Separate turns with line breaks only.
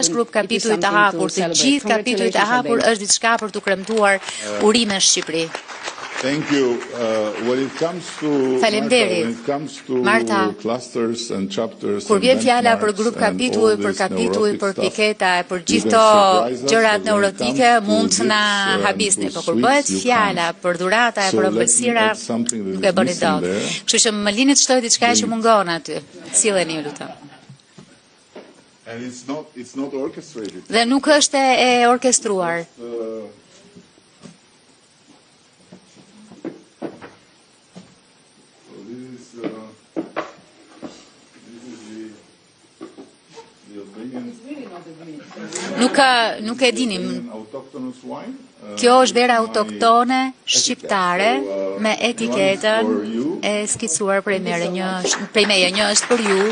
Është grup kapitullit të hapur, të gjithë kapitullit të hapur është diçka për të kremtuar urime në Shqipëri.
Thank you. When it comes to
Marta,
clusters and chapters,
kur vjen fjala për grup kapitull, për piketa, për gjithë këto gjërat neurotike, mund të na habisni, por kur bëhet fjala për dhurata e për ëmbëlsira, nuk e bëni dot. Kështu që më lini të shtoj diçka që mungon aty. Silleni, ju lutem.
And it's not orchestrated.
Dhe nuk është e orkestruar. Nuk e dinim. Kjo është vera autoktone shqiptare me etiketën e skicuar prej meje. Një është për ju,